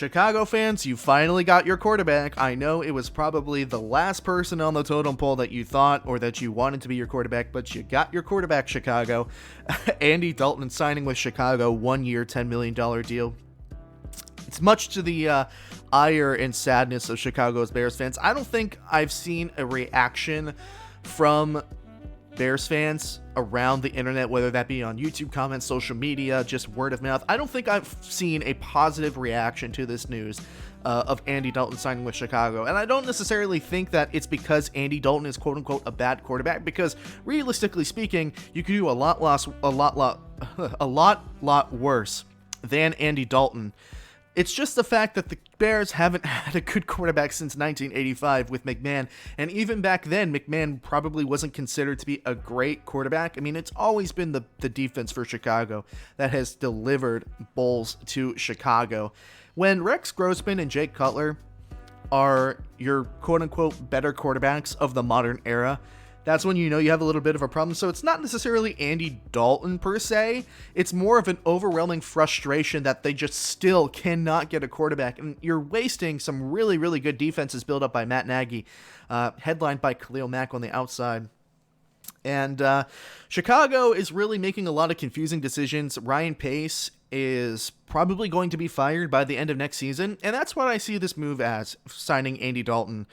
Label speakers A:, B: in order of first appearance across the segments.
A: Chicago fans, you finally got your quarterback. I know it was probably the last person on the totem pole that you thought or that you wanted to be your quarterback, but you got your quarterback, Chicago. Andy Dalton signing with Chicago, 1 year, $10 million deal. It's much to the ire and sadness of Chicago's Bears fans. I don't think I've seen a reaction from Bears fans around the internet, whether that be on YouTube comments, social media, just word of mouth. I don't think I've seen a positive reaction to this news of Andy Dalton signing with Chicago. And I don't necessarily think that it's because Andy Dalton is quote unquote a bad quarterback, because realistically speaking, you could do a lot worse than Andy Dalton. It's just the fact that the Bears haven't had a good quarterback since 1985 with McMahon, and even back then, McMahon probably wasn't considered to be a great quarterback. I mean, it's always been the defense for Chicago that has delivered bowls to Chicago. When Rex Grossman and Jake Cutler are your quote-unquote better quarterbacks of the modern era, that's when you know you have a little bit of a problem. So it's not necessarily Andy Dalton per se. It's more of an overwhelming frustration that they just still cannot get a quarterback. And you're wasting some really, really good defenses built up by Matt Nagy, headlined by Khalil Mack on the outside. And Chicago is really making a lot of confusing decisions. Ryan Pace is probably going to be fired by the end of next season. And that's what I see this move as, signing Andy Dalton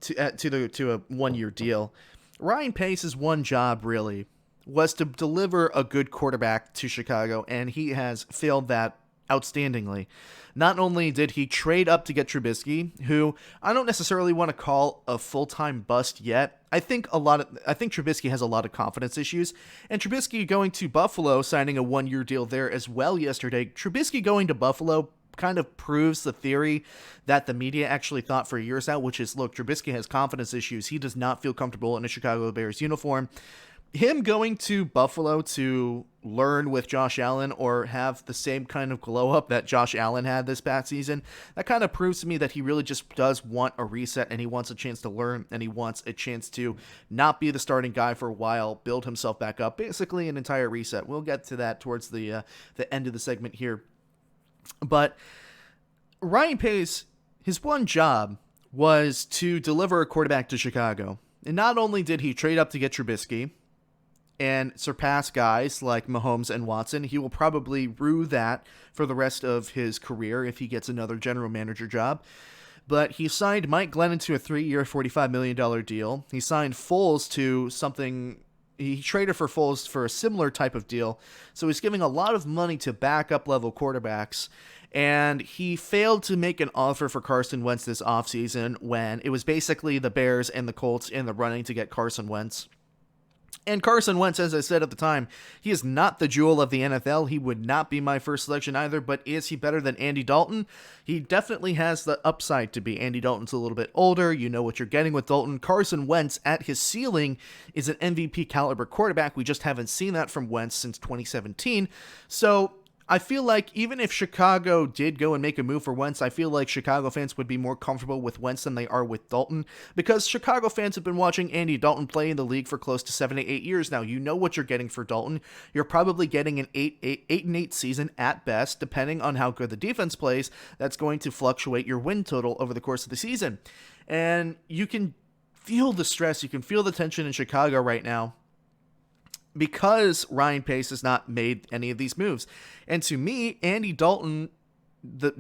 A: to a 1 year deal. Ryan Pace's one job really was to deliver a good quarterback to Chicago, and he has failed that outstandingly. Not only did he trade up to get Trubisky, who I don't necessarily want to call a full-time bust yet. I think Trubisky has a lot of confidence issues, and Trubisky going to Buffalo, signing a 1 year deal there as well yesterday. Trubisky going to Buffalo kind of proves the theory that the media actually thought for years now, which is, look, Trubisky has confidence issues. He does not feel comfortable in a Chicago Bears uniform. Him going to Buffalo to learn with Josh Allen or have the same kind of glow up that Josh Allen had this past season, that kind of proves to me that he really just does want a reset, and he wants a chance to learn, and he wants a chance to not be the starting guy for a while, build himself back up, basically an entire reset. We'll get to that towards the end of the segment here. But Ryan Pace, his one job was to deliver a quarterback to Chicago. And not only did he trade up to get Trubisky and surpass guys like Mahomes and Watson, he will probably rue that for the rest of his career if he gets another general manager job. But he signed Mike Glennon to a 3-year, $45 million deal. He signed Foles to something. He traded for Foles for a similar type of deal, so he's giving a lot of money to backup level quarterbacks, and he failed to make an offer for Carson Wentz this offseason when it was basically the Bears and the Colts in the running to get Carson Wentz. And Carson Wentz, as I said at the time, he is not the jewel of the NFL. He would not be my first selection either, but is he better than Andy Dalton? He definitely has the upside to be. Andy Dalton's a little bit older. You know what you're getting with Dalton. Carson Wentz, at his ceiling, is an MVP caliber quarterback. We just haven't seen that from Wentz since 2017. So I feel like even if Chicago did go and make a move for Wentz, I feel like Chicago fans would be more comfortable with Wentz than they are with Dalton, because Chicago fans have been watching Andy Dalton play in the league for close to 7 to 8 years now. You know what you're getting for Dalton. You're probably getting an 8-8 season at best, depending on how good the defense plays. That's going to fluctuate your win total over the course of the season. And you can feel the stress, you can feel the tension in Chicago right now, because Ryan Pace has not made any of these moves. And to me, Andy Dalton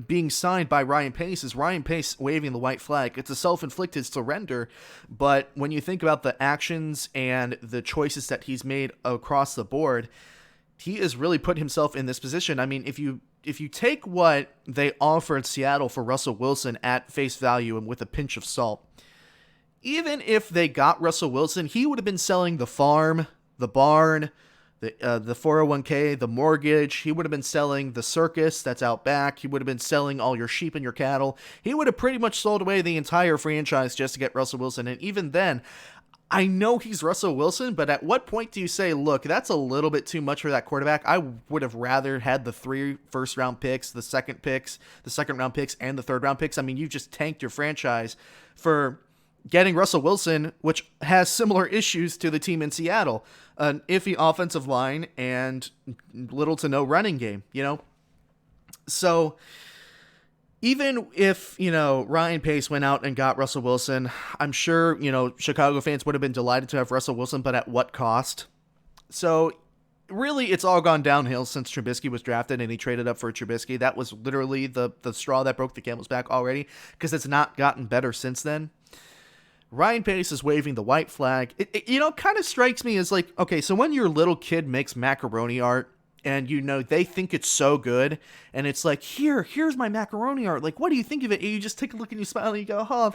A: being signed by Ryan Pace is Ryan Pace waving the white flag. It's a self-inflicted surrender, but when you think about the actions and the choices that he's made across the board, he has really put himself in this position. I mean, if you take what they offered Seattle for Russell Wilson at face value and with a pinch of salt, even if they got Russell Wilson, he would have been selling the farm, the barn, the 401k, the mortgage. He would have been selling the circus that's out back. He would have been selling all your sheep and your cattle. He would have pretty much sold away the entire franchise just to get Russell Wilson. And even then, I know he's Russell Wilson, but at what point do you say, look, that's a little bit too much for that quarterback? I would have rather had the 3 first-round picks, the second-round picks, and the third-round picks. I mean, you just tanked your franchise for getting Russell Wilson, which has similar issues to the team in Seattle. An iffy offensive line and little to no running game, you know? So Even if, Ryan Pace went out and got Russell Wilson, I'm sure, Chicago fans would have been delighted to have Russell Wilson, but at what cost? So really, it's all gone downhill since Trubisky was drafted and he traded up for Trubisky. That was literally the straw that broke the camel's back already, because it's not gotten better since then. Ryan Pace is waving the white flag. It kind of strikes me as like, okay, so when your little kid makes macaroni art, and they think it's so good, and it's like, here's my macaroni art. Like, what do you think of it? And you just take a look and you smile and you go, oh,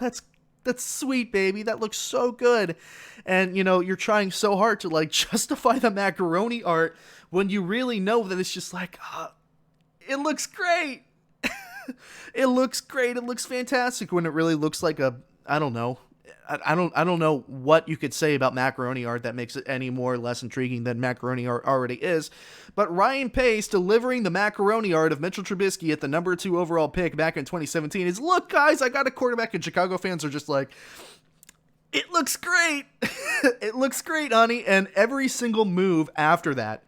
A: that's sweet, baby. That looks so good. And, you're trying so hard to like justify the macaroni art when you really know that it's just like, it looks great. It looks great. It looks fantastic when it really looks like I don't know. I don't know what you could say about macaroni art that makes it any more or less intriguing than macaroni art already is. But Ryan Pace delivering the macaroni art of Mitchell Trubisky at the number 2 overall pick back in 2017 is, look, guys, I got a quarterback, and Chicago fans are just like, it looks great. It looks great, honey. And every single move after that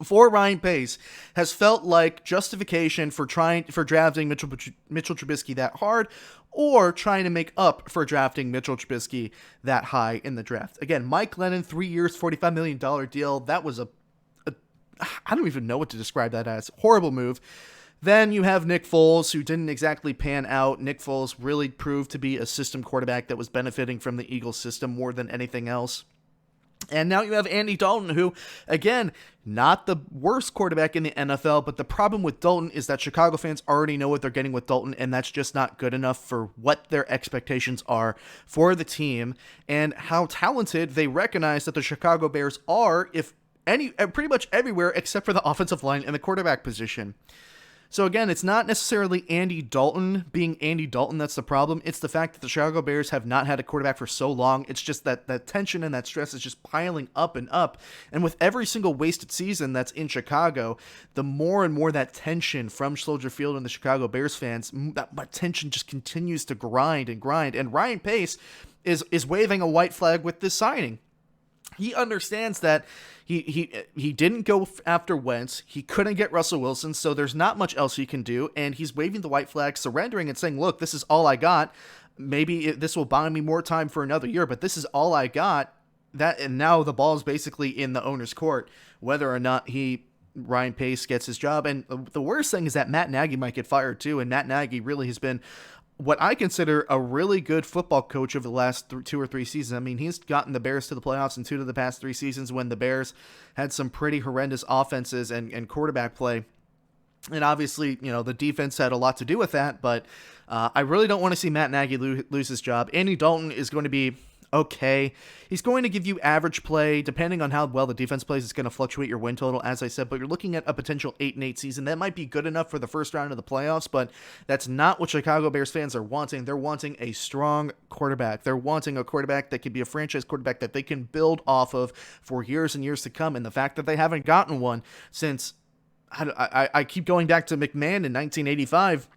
A: for Ryan Pace has felt like justification for drafting Mitchell Trubisky that hard, or trying to make up for drafting Mitchell Trubisky that high in the draft. Again, Mike Lennon, 3 years, $45 million deal. That was I don't even know what to describe that as. Horrible move. Then you have Nick Foles, who didn't exactly pan out. Nick Foles really proved to be a system quarterback that was benefiting from the Eagles system more than anything else. And now you have Andy Dalton, who, again, not the worst quarterback in the NFL, but the problem with Dalton is that Chicago fans already know what they're getting with Dalton, and that's just not good enough for what their expectations are for the team and how talented they recognize that the Chicago Bears are, pretty much everywhere except for the offensive line and the quarterback position. So again, it's not necessarily Andy Dalton being Andy Dalton that's the problem. It's the fact that the Chicago Bears have not had a quarterback for so long. It's just that tension and that stress is just piling up and up. And with every single wasted season that's in Chicago, the more and more that tension from Soldier Field and the Chicago Bears fans, that tension just continues to grind and grind. And Ryan Pace is waving a white flag with this signing. He understands that he didn't go after Wentz. He couldn't get Russell Wilson, so there's not much else he can do. And he's waving the white flag, surrendering and saying, look, this is all I got. Maybe this will buy me more time for another year, but this is all I got. And now the ball is basically in the owner's court, whether or not Ryan Pace gets his job. And the worst thing is that Matt Nagy might get fired too. And Matt Nagy really has been what I consider a really good football coach over the last 2 or 3 seasons. I mean, he's gotten the Bears to the playoffs in 2 of the past 3 seasons when the Bears had some pretty horrendous offenses and quarterback play. And obviously, the defense had a lot to do with that, but I really don't want to see Matt Nagy lose his job. Andy Dalton is going to be okay. He's going to give you average play. Depending on how well the defense plays, it's going to fluctuate your win total, as I said, but you're looking at a potential 8-8 season. That might be good enough for the first round of the playoffs, but that's not what Chicago Bears fans are wanting. They're wanting a strong quarterback. They're wanting a quarterback that can be a franchise quarterback that they can build off of for years and years to come. And the fact that they haven't gotten one since, I keep going back to McMahon in 1985,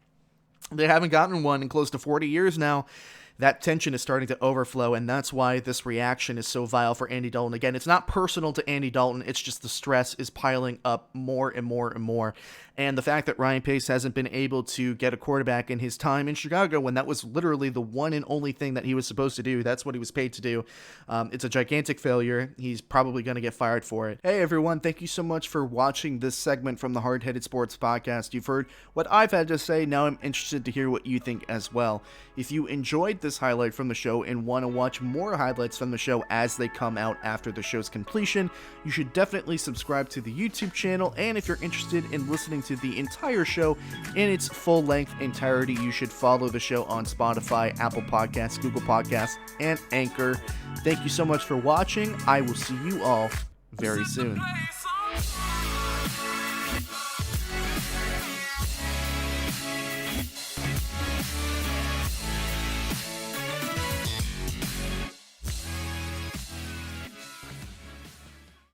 A: they haven't gotten one in close to 40 years now. That tension is starting to overflow, and that's why this reaction is so vile for Andy Dalton. Again, it's not personal to Andy Dalton. It's just the stress is piling up more and more and more. And the fact that Ryan Pace hasn't been able to get a quarterback in his time in Chicago, when that was literally the one and only thing that he was supposed to do, that's what he was paid to do. It's a gigantic failure. He's probably going to get fired for it. Hey, everyone. Thank you so much for watching this segment from the Hard Headed Sports Podcast. You've heard what I've had to say. Now I'm interested to hear what you think as well. If you enjoyed this highlight from the show and want to watch more highlights from the show as they come out after the show's completion, you should definitely subscribe to the YouTube channel. And if you're interested in listening to the entire show in its full-length entirety, you should follow the show on Spotify, Apple Podcasts, Google Podcasts, and Anchor. Thank you so much for watching. I will see you all very soon.